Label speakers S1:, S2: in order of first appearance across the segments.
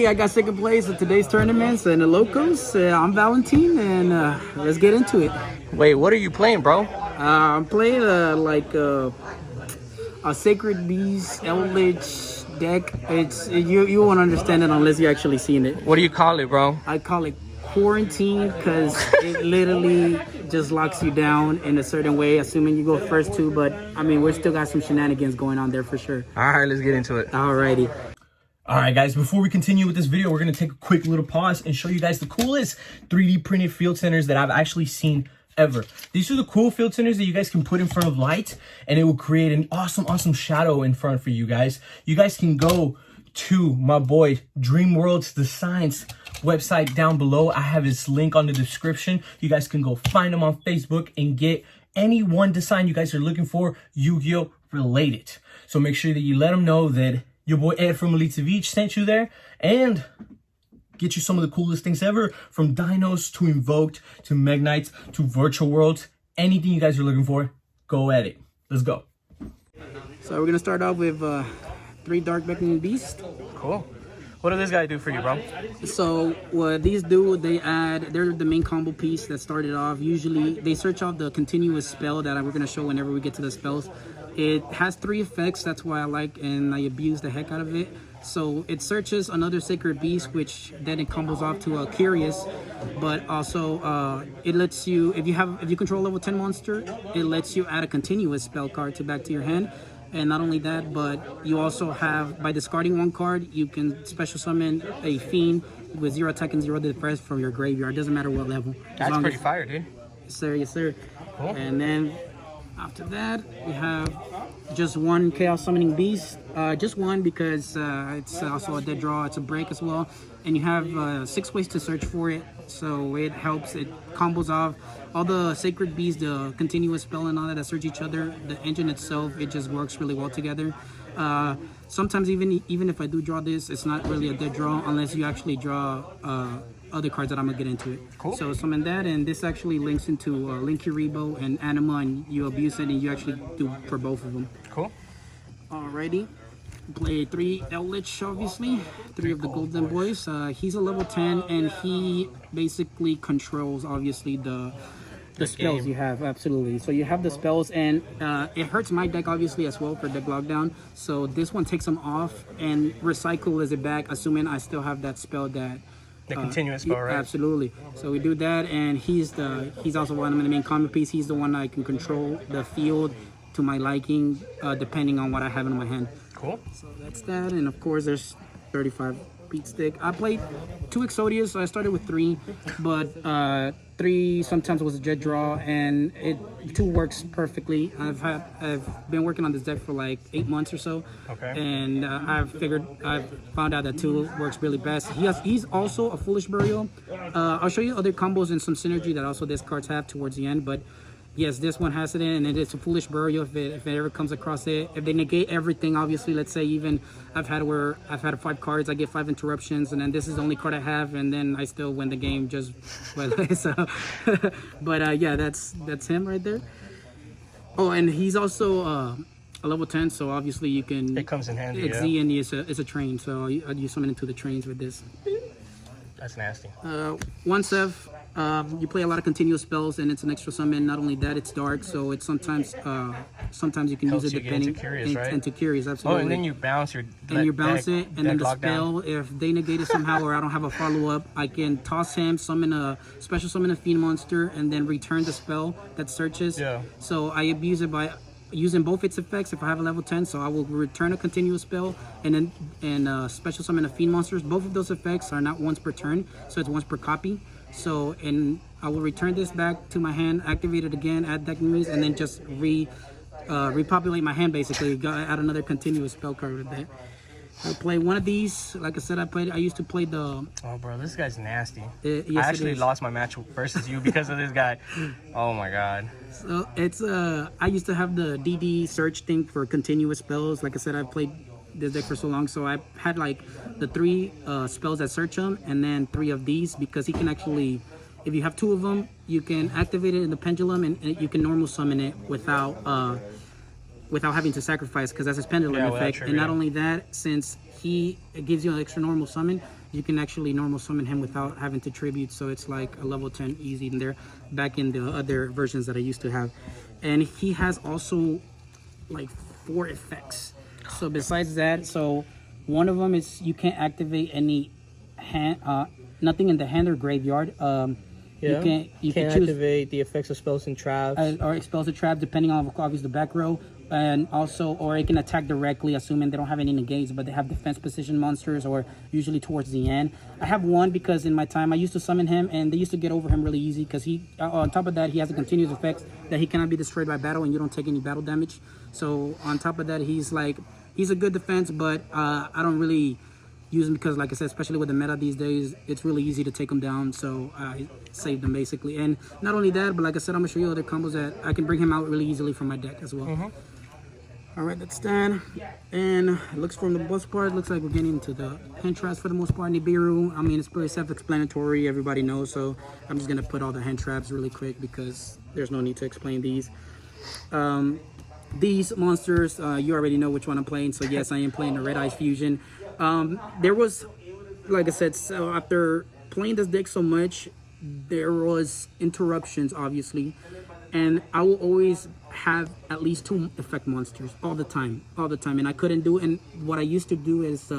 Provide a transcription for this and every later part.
S1: Hey, I got second place at today's tournaments and the locals. I'm Valentine, and let's get into it.
S2: Wait, what are you playing, bro?
S1: I'm playing a Sacred Beast Eldlich deck. You won't understand it unless you actually seen it.
S2: What do you call it, bro?
S1: I call it quarantine because it literally just locks you down in a certain way, assuming you go first two. But I mean, we still got some shenanigans going on there for sure.
S2: All right, let's get into it.
S1: Alrighty.
S3: All right, guys, before we continue with this video, we're going to take a quick little pause and show you guys the coolest 3D printed field centers that I've actually seen ever. These are the cool field centers that you guys can put in front of light, and it will create an awesome shadow in front for you guys. You guys can go to my boy Dreamworld's The Science website down below. I have his link on the description. You guys can go find him on Facebook and get any one design you guys are looking for Yu-Gi-Oh related. So make sure that you let him know that your boy Ed from Savij sent you there, and get you some of the coolest things ever, from dinos to invoked to Megnites to virtual worlds. Anything you guys are looking for, go at it. Let's go.
S1: So we're gonna start off with 3 Dark Beckoning Beasts.
S2: Cool. What does this guy do for you, bro?
S1: So what these do, they're the main combo piece that started off. Usually they search off the continuous spell that we're gonna show whenever we get to the spells. It has 3 effects, that's why I like and I abuse the heck out of it. So it searches another Sacred Beast, which then it combos off to a Curious, but also it lets you, if you control level 10 monster, it lets you add a continuous spell card back to your hand. And not only that, but you also have, by discarding 1 card, you can special summon a Fiend with 0 attack and 0 defense from your graveyard. Doesn't matter what level.
S2: That's pretty fire, dude.
S1: Yes, sir. Yes, sir.
S2: Cool.
S1: And then after that, we have just 1 Chaos Summoning Beast. Just 1 because it's also a dead draw. It's a break as well. And you have 6 ways to search for it. So it helps. It combos off all the Sacred Beasts, the continuous spell and all that search each other. The engine itself, it just works really well together. Sometimes even if I do draw this, it's not really a dead draw unless you actually draw other cards that I'm gonna get into it.
S2: Cool.
S1: So summon that, and this actually links into LinkTree and Anima, and you abuse it, and you actually do for both of them.
S2: Cool.
S1: Alrighty. Play 3 Eldlich, obviously. 3 of the Golden Boys. He's a level 10, and he basically controls, obviously, the spells you have. Absolutely. So you have the spells, and it hurts my deck, obviously, as well for deck lockdown. So this one takes them off and recycles it back, assuming I still have that spell that...
S2: The continuous spell, right?
S1: Absolutely. So we do that, and he's also one of the main combo piece. He's the one I can control the field to my liking, depending on what I have in my hand.
S2: Cool.
S1: So that's that, and of course there's 35 beat stick. I played 2 Exodias, so I started with 3, but 3 sometimes was a jet draw, and 2 works perfectly. I've been working on this deck for like 8 months or so.
S2: Okay.
S1: And I've found out that 2 works really best. He's also a Foolish Burial. I'll show you other combos and some synergy that also these cards have towards the end, but yes, this one has it in, and it is a Foolish Burial if it ever comes across it. If they negate everything, obviously, let's say even I've had 5 cards, I get 5 interruptions, and then this is the only card I have, and then I still win the game just by so. But yeah, that's him right there. Oh, and he's also a level 10, so obviously you can.
S2: It comes in handy.
S1: It's Z, and it's a train, so I use summon into the trains with this.
S2: That's nasty.
S1: 1 Sev. You play a lot of continuous spells, and it's an extra summon. Not only that, it's dark, so it's sometimes you can use it depending into Curious, absolutely.
S2: Oh, and then you bounce your
S1: bounce it, and then the spell, if they negate it somehow or I don't have a follow-up, I can toss him, special summon a Fiend monster, and then return the spell that searches.
S2: Yeah.
S1: So I abuse it by using both its effects if I have a level 10, so I will return a continuous spell and then special summon a Fiend monsters. Both of those effects are not once per turn, so it's once per copy. So, and I will return this back to my hand, activate it again, add deck moves, and then just repopulate my hand, basically. Add another continuous spell card with that. I play 1 of these. Like I said, I used to play the...
S2: Oh, bro, this guy's nasty.
S1: Yes,
S2: I actually lost my match versus you because of this guy. Oh, my God.
S1: So, it's... I used to have the DD search thing for continuous spells. Like I said, I've played this deck for so long, so I had like the 3 spells that search him, and then 3 of these, because he can actually, if you have 2 of them, you can activate it in the pendulum, and you can normal summon it without having to sacrifice, because that's his pendulum effect. And not only that, since it gives you an extra normal summon, you can actually normal summon him without having to tribute, so it's like a level 10 easy in there, back in the other versions that I used to have. And he has also like 4 effects. So besides that, so one of them is you can't activate any hand, nothing in the hand or graveyard. You can't choose
S4: activate the effects of spells and traps.
S1: Or spells or traps, depending on obviously the back row. And also, or it can attack directly, assuming they don't have any negates, but they have defense position monsters, or usually towards the end. I have one because in my time I used to summon him, and they used to get over him really easy because he, on top of that, he has a continuous effect that he cannot be destroyed by battle, and you don't take any battle damage. So on top of that, he's a good defense, but I don't really use him because, like I said, especially with the meta these days, it's really easy to take him down. So I saved him basically. And not only that, but like I said, I'm gonna show you other combos that I can bring him out really easily from my deck as well. All right, that's done. And it looks, from the most part, it looks like we're getting into the hand traps for the most part. Nibiru, I mean, it's pretty self-explanatory, everybody knows, so I'm just gonna put all the hand traps really quick because there's no need to explain these. These monsters, you already know which one I'm playing, so yes, I am playing the Red Eyes Fusion. There was, like I said, so after playing this deck so much, there was interruptions, obviously, and I will always have at least 2 effect monsters all the time, and I couldn't do it. And what I used to do is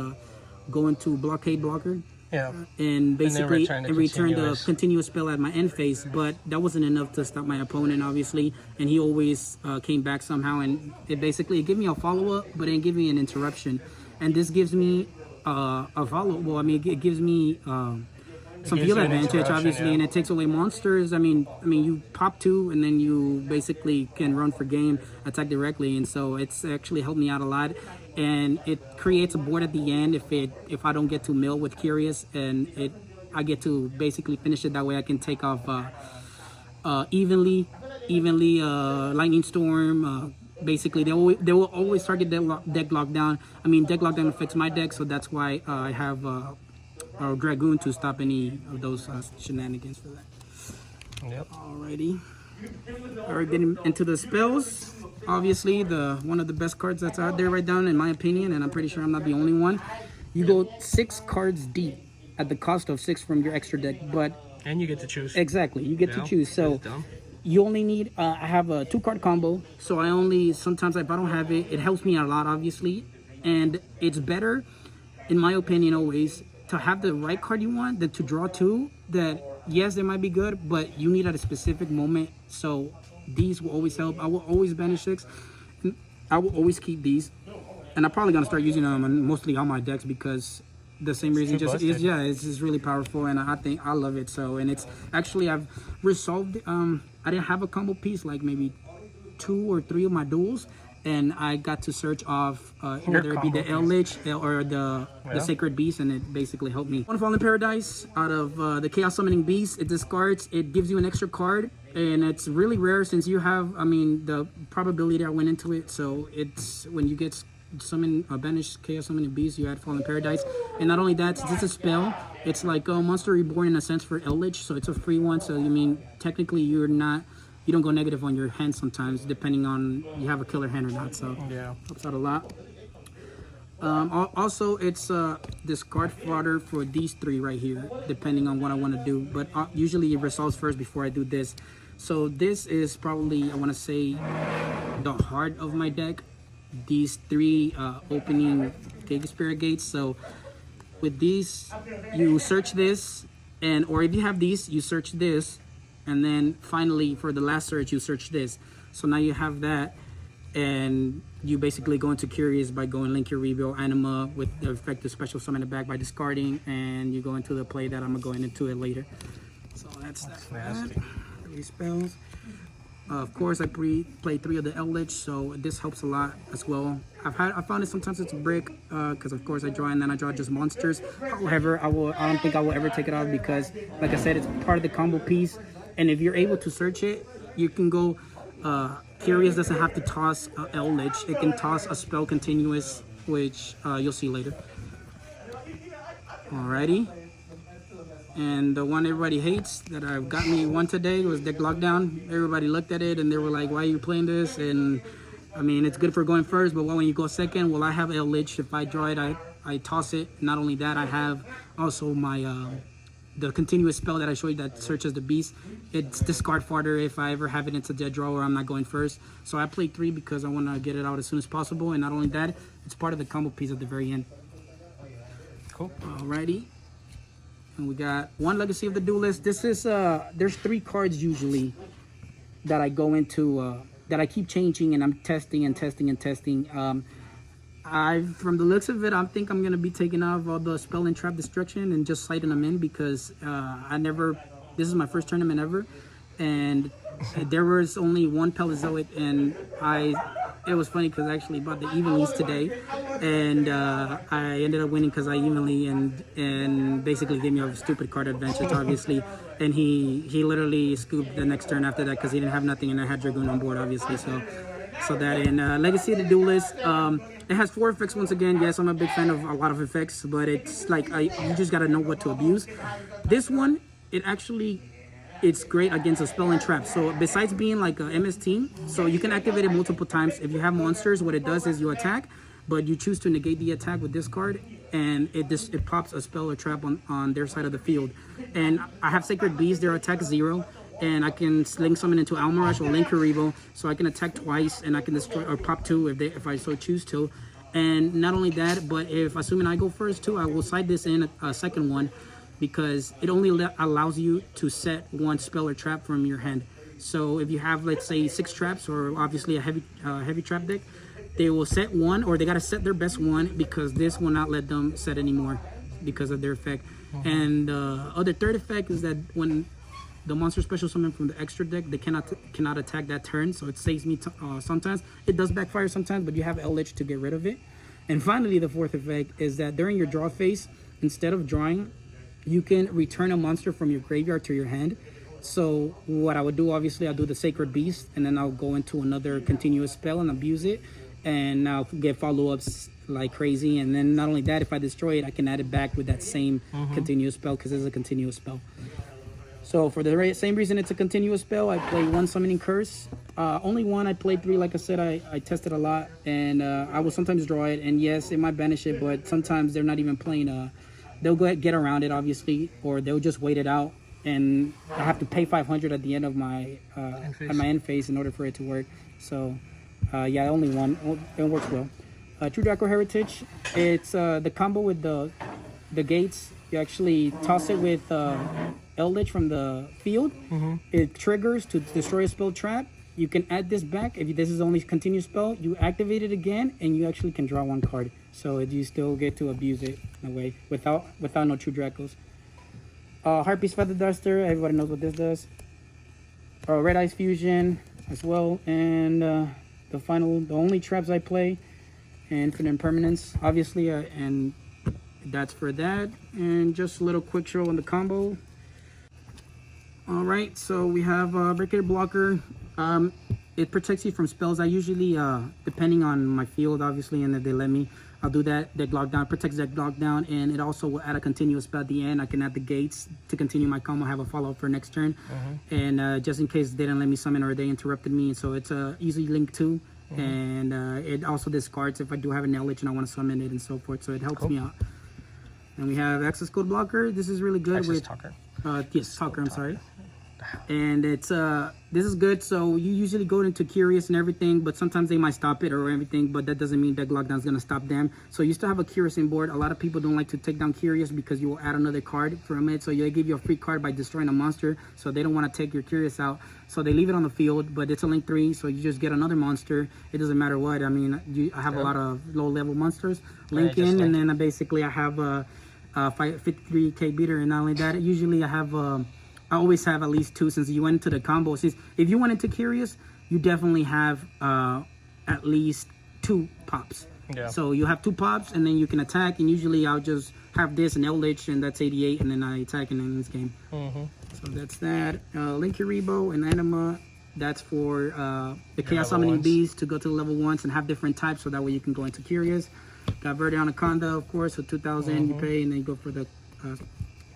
S1: go into blockade blocker, and basically return the continuous spell at my end phase, but that wasn't enough to stop my opponent, obviously, and he always came back somehow, and it gave me a follow-up, but it gave me an interruption. And this gives me a follow. Well, I mean, it gives me some field advantage, obviously, and it takes away monsters. I mean, you pop 2, and then you basically can run for game, attack directly, and so it's actually helped me out a lot. And it creates a board at the end if I don't get to mill with Curious, and I get to basically finish it that way. I can take off evenly, Lightning Storm. Basically, they will always target deck lockdown. I mean, deck lockdown affects my deck, so that's why I have a Dragoon to stop any of those shenanigans for that.
S2: Yep.
S1: Alrighty. Alright, getting into the spells. Obviously, one of the best cards that's out there right now, in my opinion, and I'm pretty sure I'm not the only one. You go 6 cards deep at the cost of 6 from your extra deck,
S2: and you get to choose.
S1: Exactly, you get to choose. So you only need, I have a 2-card combo, so sometimes if I don't have it, it helps me a lot, obviously. And it's better, in my opinion, always, to have the right card you want than to draw 2 that, yes, they might be good, but you need at a specific moment. So these will always help. I will always banish 6. I will always keep these. And I'm probably going to start using them on mostly all my decks because the same reason it's just really powerful, and I think I love it. So, and it's actually, I've resolved, I didn't have a combo piece like maybe 2 or 3 of my duels, and I got to search off whether it be the Eldlich or the Sacred Beast, and it basically helped me. One Fallen Paradise, out of the Chaos Summoning Beast, it discards, it gives you an extra card, and it's really rare since you have, I mean, the probability that went into it, so it's, when you get banish Chaos Summoning Beast, you add Fallen Paradise. And not only that, since it's a spell, it's like a Monster Reborn in a sense for Eldlich, so it's a free one. So you mean technically you don't go negative on your hand sometimes, depending on you have a killer hand or not. So helps out a lot. Also, it's discard fodder for these 3 right here, depending on what I want to do. But usually it resolves first before I do this. So this is probably, I want to say, the heart of my deck. These 3 opening Giga Spirit Gates. So with these, you search this, or if you have these, you search this, and then finally for the last search, you search this. So now you have that, and you basically go into Curious by going Link Your Rebuild Anima with the effect to special summon it back by discarding, and you go into the play that I'm going into it later. So that's that. 3 spells. Of course, I played 3 of the Eldlich, so this helps a lot as well. I found it sometimes it's a brick because of course I draw and then I draw just monsters. However, I don't think I will ever take it off because, like I said, it's part of the combo piece. And if you're able to search it, you can go. Curious doesn't have to toss Eldlich; it can toss a spell continuous, which you'll see later. Alrighty. And the one everybody hates that I've got me one today was Deck Lockdown. Everybody looked at it and they were like, why are you playing this? And I mean, it's good for going first, but when you go second, well, I have Eldlich. If I draw it, I I toss it. Not only that, I have also my the continuous spell that I showed you that searches the beast. It's discard fodder if I ever have it into dead draw or I'm not going first. So I played 3 because I want to get it out as soon as possible. And not only that, it's part of the combo piece at the very end.
S2: Cool.
S1: Alrighty. And we got one Legacy of the Duelist. This is there's 3 cards usually that I go into that I keep changing and I'm testing and testing and testing. From the looks of it, I think I'm gonna be taking off all the spell and trap destruction and just sliding them in because this is my first tournament ever, and there was only one Paleozoic, and it was funny because I actually bought the evenlies today, and I ended up winning because I evenly and basically gave me a stupid card advantage, obviously, and he literally scooped the next turn after that because he didn't have nothing and I had Dragoon on board, obviously, so that in Legacy of the Duelist, it has 4 effects once again. Yes, I'm a big fan of a lot of effects, but it's like you just gotta know what to abuse. This one, it's great against a spell and trap. So besides being like a MST, so you can activate it multiple times. If you have monsters, what it does is you attack, but you choose to negate the attack with this card, and it pops a spell or trap on their side of the field. And I have Sacred Beast, their attack 0. And I can link summon into Almarash or YuGiOh, so I can attack twice and I can destroy or pop 2 if I so choose to. And not only that, but if assuming I go first too, I will side this in a second one because it only allows you to set 1 spell or trap from your hand. So if you have, let's say, 6 traps or obviously a heavy trap deck, they will set 1 or they gotta set their best 1 because this will not let them set anymore because of their effect. And the other third effect is that when the monster special summon from the extra deck, they cannot attack that turn, so it saves me sometimes. It does backfire sometimes, but you have Eldlich to get rid of it. And finally, the 4th effect is that during your draw phase, instead of drawing, you can return a monster from your graveyard to your hand. So what I would do, obviously, I'll do the Sacred Beast, and then I'll go into another continuous spell and abuse it, and I'll get follow-ups like crazy. And then not only that, if I destroy it, I can add it back with that same continuous spell because it's a continuous spell. So for the same reason it's a continuous spell, I play 1 Summoning Curse. Only 1, I played 3, like I said, I tested a lot, and I will sometimes draw it, and yes, it might banish it, but sometimes they're not even playing, they'll get around it, obviously, or they'll just wait it out, and I have to pay 500 at the end of my end phase in order for it to work. So yeah, only 1, it works well. True Draco Heritage, it's the combo with the gates. You actually toss it with Eldlich from the field. It triggers to destroy a spell trap. You can add this back. If this is only continuous spell, you activate it again, and you actually can draw 1 card. So you still get to abuse it in a way without no True Dracos. Harpy's Feather Duster. Everybody knows what this does. Red Ice Fusion as well, and the only traps I play, Infinite Impermanence, obviously, and that's for that. And just a little quick show on the combo. Alright, so we have Barricade Blocker. It protects you from spells. I usually, depending on my field, obviously, and if they let me, I'll do that. Deck Lockdown, protects deck lockdown, and it also will add a continuous spell at the end. I can add the gates to continue my combo, have a follow-up for next turn. And just in case they didn't let me summon or they interrupted me, so it's easily linked to. And it also discards if I do have an Eldlich and I want to summon it and so forth, so it helps me out. And we have Access Code Blocker. This is really good with
S2: Talker.
S1: Yes, Talker, I'm sorry. And it's this is good. So you usually go into Curious and everything, but sometimes they might stop it or everything, but that doesn't mean deck lockdown is going to stop them. So you still have a Curious in board. A lot of people don't like to take down Curious because you will add another card from it, so they give you a free card by destroying a monster, so they don't want to take your Curious out, so they leave it on the field. But it's a link 3, so you just get another monster. It doesn't matter what. I mean, I have a lot of low level monsters link in, and then basically I have a 53k beater. And not only that, usually I always have at least 2, since you went into the combo. Since if you went into Curious, you definitely have at least 2 pops. Yeah. So you have 2 pops, and then you can attack. And usually I'll just have this and Eldlich, and that's 88, and then I attack and end this game. So that's that. YuGiOh and Anima. That's for the Chaos Summoning Beast to go to the level 1s and have different types, so that way you can go into Curious. Got Verde Anaconda, of course, so 2,000 you pay, and then you go for the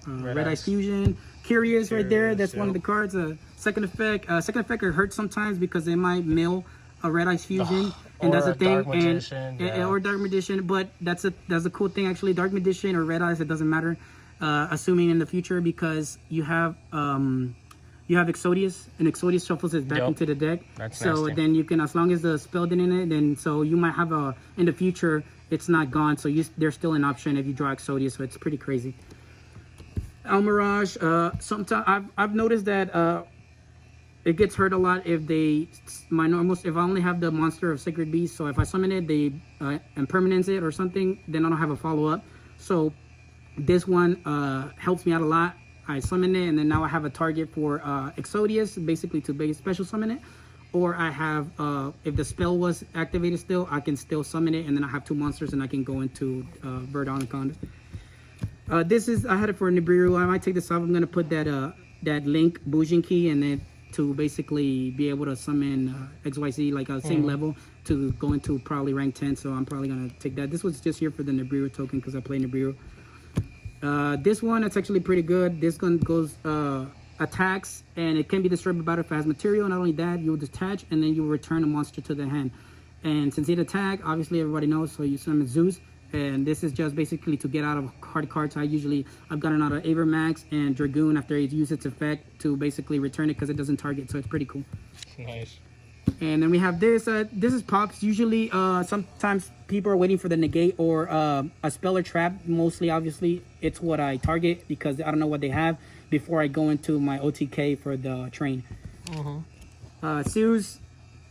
S1: Red Ice Fusion. Curious right there, that's one of the cards. Second effect, it hurts sometimes because they might mill a Red Eyes fusion, and
S2: or
S1: that's the
S2: a
S1: thing,
S2: Dark Magician, yeah.
S1: or Dark Magician. But that's a cool thing actually. Dark Magician or Red Eyes, it doesn't matter. Assuming in the future, because you have Exodius, and Exodius shuffles it back
S2: Yep.
S1: into the deck.
S2: That's
S1: so
S2: nasty.
S1: then you can, as long as the spell didn't in it, then so you might have in the future it's not gone. So there's still an option if you draw Exodius. So it's pretty crazy. El Mirage. Sometimes I've noticed that it gets hurt a lot if if I only have the monster of Sacred Beast. So if I summon it, they impermanence it or something, then I don't have a follow up. So this one helps me out a lot. I summon it, and then now I have a target for Exodius, basically to special summon it. Or I have, if the spell was activated still, I can still summon it, and then I have 2 monsters, and I can go into Verdon Anaconda. I had it for Nibiru. I might take this off. I'm going to put that Link Bujin key, and then to basically be able to summon XYZ, like same level, to go into probably rank 10. So I'm probably going to take that. This was just here for the Nibiru token, because I play Nibiru. This one, it's actually pretty good. This one goes attacks, and it can be destroyed by battle if it has material. Not only that, you will detach, and then you will return a monster to the hand. And since it attack, obviously everybody knows, so you summon Zeus. And this is just basically to get out of hard cards. I've gotten out of Avermax and Dragoon after it used its effect to basically return it because it doesn't target, so it's pretty cool.
S2: Nice.
S1: And then we have this. This is pops. Usually, sometimes people are waiting for the negate or a spell or trap. Mostly, obviously, it's what I target because I don't know what they have before I go into my OTK for the train. Sears,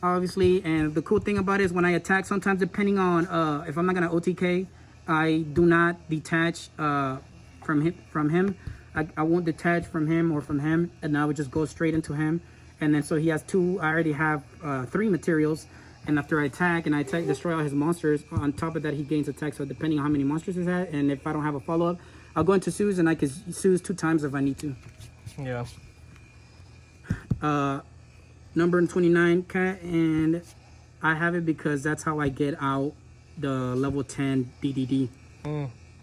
S1: obviously, and the cool thing about it is when I attack, sometimes depending on if I'm not gonna OTK, I do not detach from him. I won't detach from him or from him, and I would just go straight into him. And then so he has 2. I already have 3 materials, and after I attack and destroy all his monsters. On top of that, he gains attack. So depending on how many monsters he's at, and if I don't have a follow up, I'll go into Suze, and I can Suze 2 times if I need to.
S2: Yeah.
S1: Number 29 cat, and I have it because that's how I get out the level 10 DDD.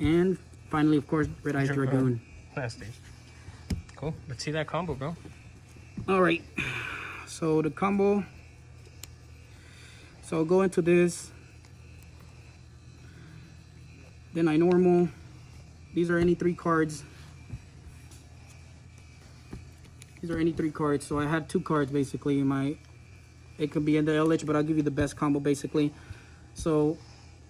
S1: And finally, of course, Red Eyes Dragoon.
S2: Nasty. Cool. Let's see that combo, bro.
S1: All right, so the combo. So I'll go into this. Then I normal. These are any 3 cards. These are any 3 cards. So I have 2 cards basically. It could be in the Eldlich, but I'll give you the best combo basically. So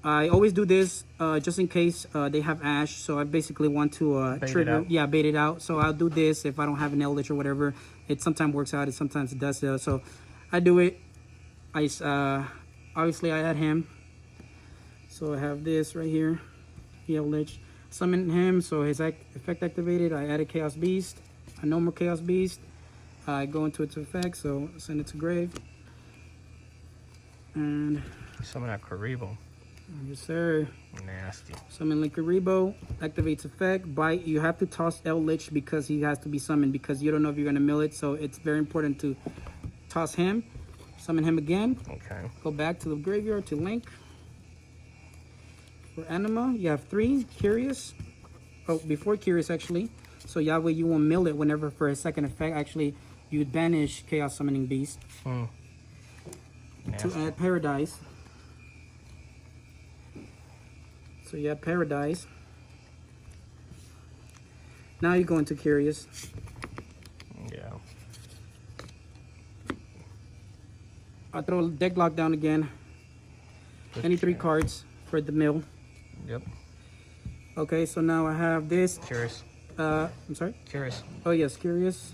S1: I always do this just in case they have Ash. So I basically want to trigger, bait it out. So I'll do this if I don't have an Eldlich or whatever. It sometimes works out, sometimes it does. So I do it. Obviously I add him. So I have this right here, the Eldlich. Summon him, so his effect activated. I added Chaos Beast. I no more Chaos Beast. I go into its effect, so send it to grave. And
S2: Summon that Karibo.
S1: yes, sir.
S2: Nasty.
S1: Summon Link Karibo, activates effect. Bite. You have to toss Eldlich because he has to be summoned because you don't know if you're gonna mill it. So it's very important to toss him. Summon him again.
S2: Okay.
S1: Go back to the graveyard to Link. For Anima, you have 3. Curious. Oh, before Curious actually. So that way you won't mill it whenever for a second effect. Actually, you would banish Chaos Summoning Beast. To add Paradise. So you have Paradise. Now you go into Curious.
S2: Yeah.
S1: I'll throw deck lock down again. Any 3 cards for the mill.
S2: Yep.
S1: Okay, so now I have this.
S2: Curious.
S1: I'm sorry?
S2: Curious.
S1: Oh yes, Curious.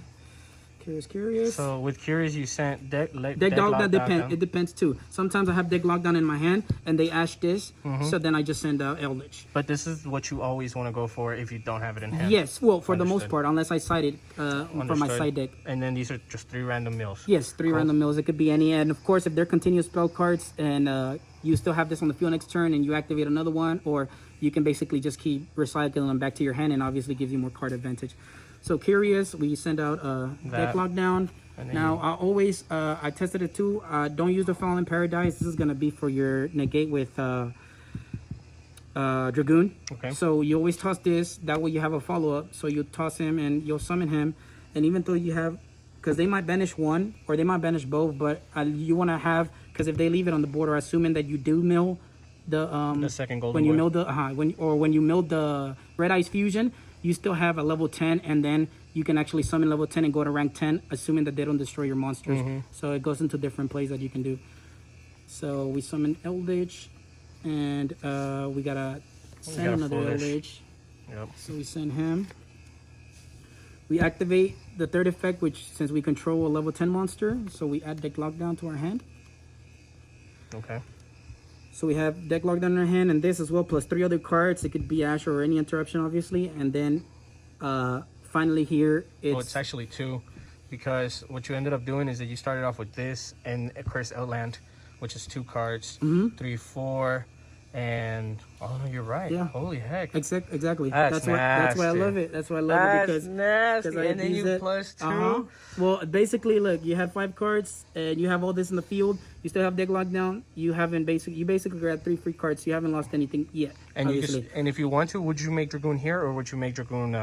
S1: Curious.
S2: So with Curious, you sent deck
S1: lock that depends. It depends too. Sometimes I have deck lockdown in my hand, and they ash this, so then I just send out Eldlich.
S2: But this is what you always want to go for if you don't have it in hand.
S1: Yes, well, for the most part, unless I side it from my side deck.
S2: And then these are just 3 random mills.
S1: Yes, 3 random mills. It could be any, and of course, if they're continuous spell cards, and you still have this on the field next turn, and you activate another one, or you can basically just keep recycling them back to your hand, and obviously gives you more card advantage. So Curious, we send out deck lockdown. Now I always I tested it too. Don't use the Fallen Paradise. This is gonna be for your negate with Dragoon.
S2: Okay.
S1: So you always toss this. That way you have a follow up. So you toss him and you'll summon him. And even though you have, because they might banish one or they might banish both, but you want to have because if they leave it on the board, or assuming that you do mill the
S2: second golden
S1: when you
S2: boy.
S1: mill the when you mill the Red Eyes Fusion, you still have a level 10, and then you can actually summon level 10 and go to rank 10, assuming that they don't destroy your monsters. So it goes into different plays that you can do. So we summon Eldlich, and we gotta send another Eldlich.
S2: Yep.
S1: So we send him. We activate the third effect, which since we control a level 10 monster, so we add deck lockdown to our hand.
S2: Okay.
S1: So we have deck lockdown in our hand, and this as well, plus 3 other cards. It could be Ash or any interruption, obviously. And then finally here,
S2: It's actually 2, because what you ended up doing is that you started off with this and a Curse Outland, which is 2 cards, 3, 4, and oh no, you're right.
S1: Yeah.
S2: Holy heck.
S1: Exactly.
S2: That's
S1: why I love it. That's why I love it, because
S2: nasty.
S1: I
S2: And then
S1: use
S2: you
S1: it.
S2: plus 2.
S1: Well, basically, look, you had 5 cards, and you have all this in the field. You still have deck lockdown. You basically got 3 free cards. You haven't lost anything yet.
S2: And
S1: obviously.
S2: and if you want to, would you make Dragoon here, or would you make Dragoon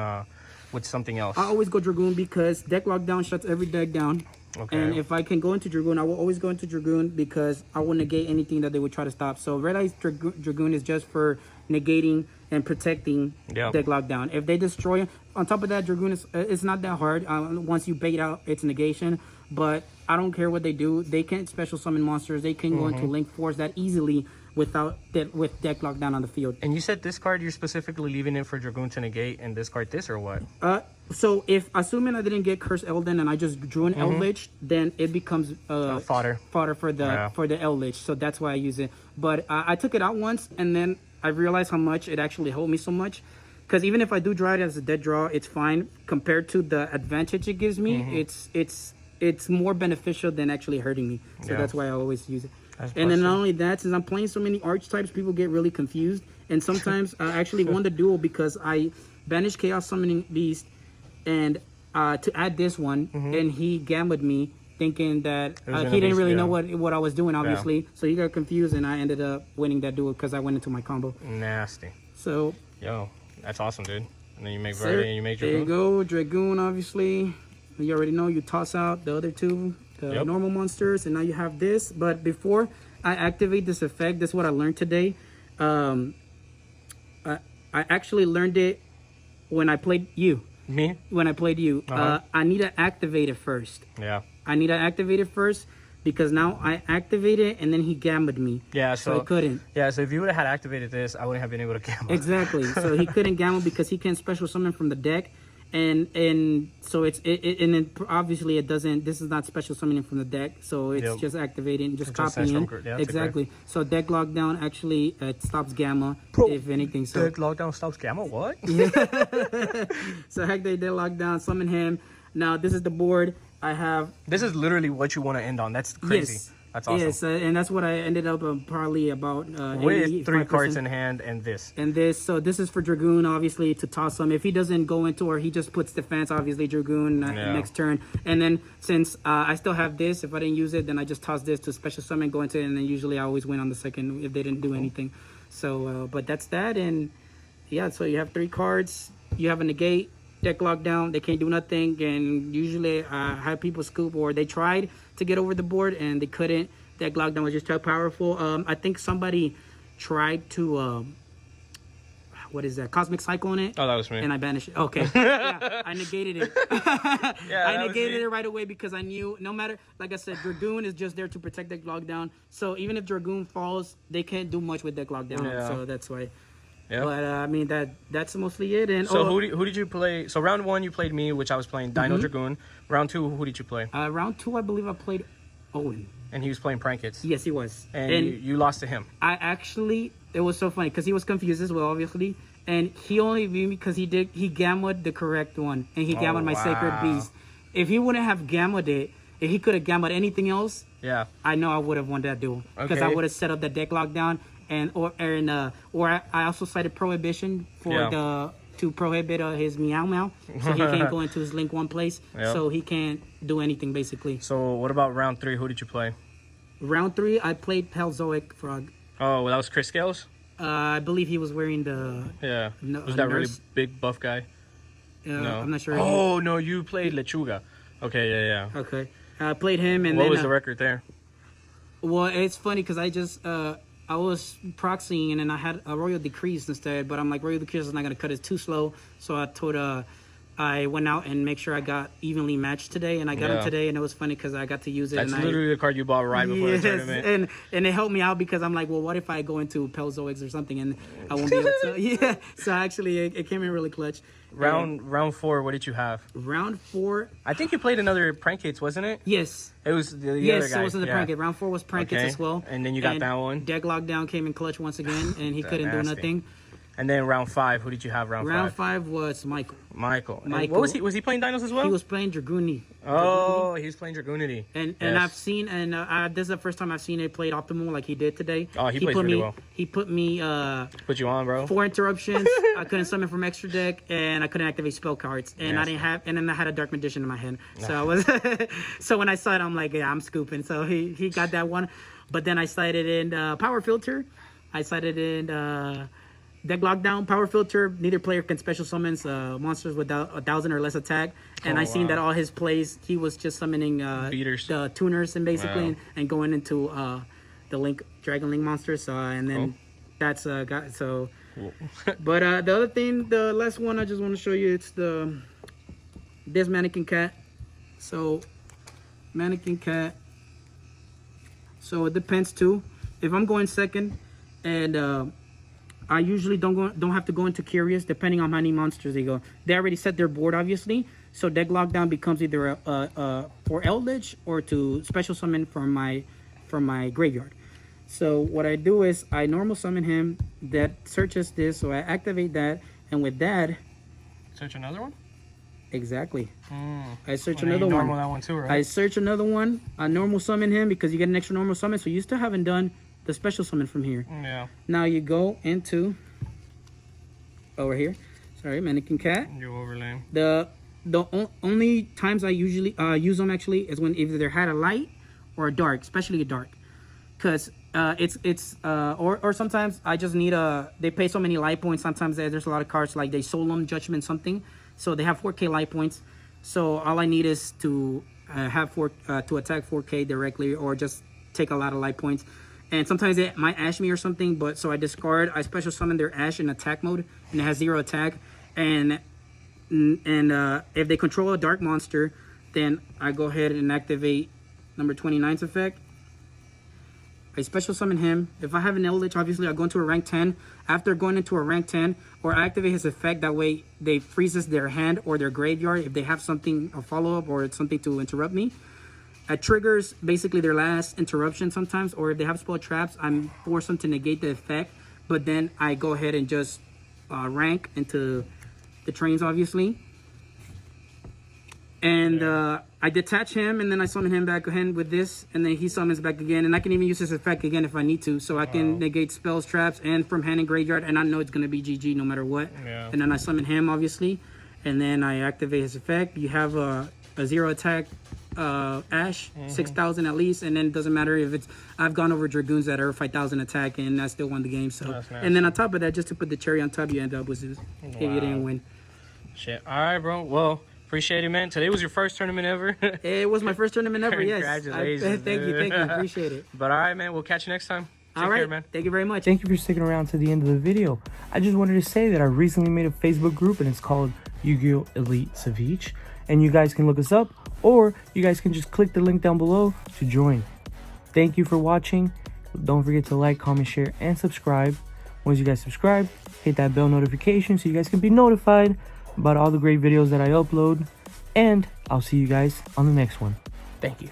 S2: with something else?
S1: I always go Dragoon because deck lockdown shuts every deck down.
S2: Okay.
S1: And if I can go into Dragoon, I will always go into Dragoon because I will negate anything that they would try to stop. So Red Eyes Dragoon is just for negating and protecting deck lockdown. If they destroy it, on top of that, Dragoon is it's not that hard. Once you bait out its negation, but I don't care what they do. They can't special summon monsters. They can go into Link Force that easily with deck lockdown on the field.
S2: And you said this card you're specifically leaving it for Dragoon to negate, and discard this, or what?
S1: So if assuming I didn't get Curse Elden and I just drew an Eldlich, then it becomes
S2: Fodder
S1: for the Eldlich. So that's why I use it. But I took it out once, and then I realized how much it actually helped me so much. Because even if I do draw it as a dead draw, it's fine compared to the advantage it gives me. It's more beneficial than actually hurting me. So that's why I always use it. And then not only that, since I'm playing so many archetypes, people get really confused. And sometimes I actually won the duel because I banished Chaos Summoning Beast and to add this one, and he gambled me thinking that he didn't really know what I was doing, obviously. So he got confused, and I ended up winning that duel because I went into my combo.
S2: Nasty.
S1: So
S2: Yo, that's awesome, dude. And then you make Verde and you make Dragoon.
S1: There you go, Dragoon, obviously. You already know, you toss out the other 2, the normal monsters, and now you have this. But before I activate this effect, this is what I learned today. I actually learned it when I played you.
S2: Me?
S1: When I played you. I need to activate it first.
S2: Yeah.
S1: I need to activate it first because now I activate it and then he gambled me.
S2: Yeah,
S1: so I couldn't.
S2: Yeah, so if you would have had activated this, I wouldn't have been able to gamble.
S1: Exactly. So he couldn't gamble because he can't special summon from the deck. And so and then obviously it doesn't, this is not special summoning from the deck, so it's just activating, just copying. Exactly. So deck lockdown actually stops gamma, if anything. So
S2: deck lockdown stops gamma? What?
S1: So activate deck lockdown, summon him. Now this is the board. I have.
S2: This is literally what you want to end on. That's crazy.
S1: Yes.
S2: That's awesome.
S1: Yes, and that's what I ended up probably about
S2: with 3 cards in hand and this.
S1: And this, so this is for Dragoon, obviously, to toss him. If he doesn't go into, or he just puts defense, obviously Dragoon next turn. And then since I still have this, if I didn't use it, then I just toss this to special summon, go into it, and then usually I always win on the second if they didn't do anything. So, but that's that, and yeah, so you have 3 cards. You have a negate, deck lockdown, they can't do nothing, and usually I have people scoop, or they tried to get over the board and they couldn't. Deck lockdown was just too powerful. I think somebody tried to what is that, Cosmic Cyclone it?
S2: Oh, that was me.
S1: And I banished it. Okay. Yeah, I negated it. I negated it right away because I knew no matter, like I said, Dragoon is just there to protect deck lockdown. So even if Dragoon falls, they can't do much with deck lockdown.
S2: Yeah.
S1: So that's why.
S2: Yeah.
S1: But I mean that's mostly it. And
S2: so who did you play? So round 1 you played me, which I was playing Dino Dragoon. Round 2, who did you play?
S1: Round 2 I believe I played Owen.
S2: And he was playing Prankets.
S1: Yes, he was.
S2: And you lost to him.
S1: I actually, it was so funny because he was confused as well, obviously. And he only beat me because he gambled the correct one, and he gambled my Sacred Beast. If he wouldn't have gambled it, if he could have gambled anything else, I know I would have won that duel because I would have set up the deck lockdown. Or I also cited Prohibition for to prohibit his Meow Meow, so he can't go into his Link 1 place, so he can't do anything basically.
S2: So what about round 3? Who did you play?
S1: Round 3, I played Palzoic Frog.
S2: Oh, well, that was Chris Scales?
S1: I believe he was wearing the.
S2: Yeah. Was that really big buff guy?
S1: No, I'm not sure.
S2: Oh no, you played Lechuga. Okay, yeah.
S1: Okay, I played him, and
S2: what
S1: then,
S2: was the record there?
S1: Well, it's funny because I just I was proxying and then I had a Royal Decrease instead, but I'm like Royal Decrease is not gonna cut it too slow, so I told I went out and make sure I got evenly matched today, and I got them today, and it was funny because I got to use it.
S2: That's
S1: and
S2: literally the card you bought right before the tournament.
S1: And it helped me out because I'm like, well, what if I go into Pelzoics or something and I won't be able to? Yeah. So actually, it came in really clutch.
S2: Round 4, what did you have?
S1: Round 4.
S2: I think you played another Prankates, wasn't it?
S1: Yes.
S2: It was the other
S1: Yes,
S2: guy.
S1: it was the Prankate. Round 4 was Prankates as well.
S2: And then you got that one.
S1: Deck Lockdown came in clutch once again, and he couldn't do nothing.
S2: And then round 5, who did you have round
S1: 5 was Michael.
S2: And what was he? Was he playing Dinos as well?
S1: He was playing Dragoonity.
S2: Oh, he was playing Dragoonity.
S1: And I've seen, and this is the first time I've seen it played optimal like he did today.
S2: Oh, he plays really well.
S1: He put me
S2: put you on, bro.
S1: 4 interruptions. I couldn't summon from extra deck, and I couldn't activate spell cards. And I didn't have, and then I had a Dark Magician in my hand. So I was, so when I saw it, I'm like, yeah, I'm scooping. So he got that one. But then I cited in Power Filter. I cited in Deck Lockdown, Power Filter. Neither player can special summons monsters without 1,000 or less attack. And I seen that all his plays, he was just summoning
S2: beaters,
S1: the tuners, and basically and going into the Dragon Link monsters. So and then that's got so. But the other thing, the last one I just want to show you, it's this Mannequin Cat. So Mannequin Cat. So it depends too. If I'm going second, and I usually don't have to go into Curious, depending on how many monsters they go. They already set their board, obviously. So Deck Lockdown becomes either for Eldlich or to special summon from my graveyard. So what I do is I normal summon him. That searches this, so I activate that, and with that,
S2: search another one.
S1: Exactly. I search
S2: Well,
S1: another one.
S2: Normal that one too, right?
S1: I search another one. I normal summon him because you get an extra normal summon. So you still haven't done the special summon from here.
S2: Yeah.
S1: Now you go into over here. Sorry, Mannequin Cat.
S2: You overlay.
S1: The only times I usually use them actually is when either they had a light or a dark, especially a dark, because or sometimes I just need they pay so many light points. Sometimes there's a lot of cards like they Solemn Judgment something, so they have 4K light points. So all I need is to have to attack 4K directly or just take a lot of light points. And sometimes it might ash me or something, but so I discard. I special summon their ash in attack mode, and it has 0 attack. And if they control a dark monster, then I go ahead and activate number 29's effect. I special summon him. If I have an Eldlich, obviously I go into a rank 10. After going into a rank 10, or activate his effect, that way they freezes their hand or their graveyard if they have something, a follow-up or something to interrupt me. It triggers basically their last interruption sometimes, or if they have spell traps, I'm forced them to negate the effect. But then I go ahead and just rank into the trains, obviously. And I detach him, and then I summon him back again with this, and then he summons back again. And I can even use his effect again if I need to. So I can negate spells, traps, and from hand and graveyard, and I know it's going to be GG no matter what.
S2: Yeah.
S1: And then I summon him, obviously. And then I activate his effect. You have a 0 attack Ash, 6,000 at least, and then it doesn't matter if it's I've gone over Dragoons that are 5,000 attack, and I still won the game. So
S2: nice.
S1: And then on top of that, just to put the cherry on top, you end up with this if you didn't win.
S2: Shit. All right, bro. Well, appreciate it, man. Today was your first tournament ever.
S1: It was my first tournament ever. Yes.
S2: Congratulations.
S1: Thank you. Appreciate it.
S2: But all right, man. We'll catch you next time.
S1: All right,
S2: care, man.
S1: Thank you very much.
S3: Thank you for sticking around to the end of the video. I just wanted to say that I recently made a Facebook group, and it's called YuGiOh Elite Savij, and you guys can look us up, or you guys can just click the link down below to join. Thank you for watching. Don't forget to like, comment, share, and subscribe. Once you guys subscribe, hit that bell notification so you guys can be notified about all the great videos that I upload, and I'll see you guys on the next one. Thank you.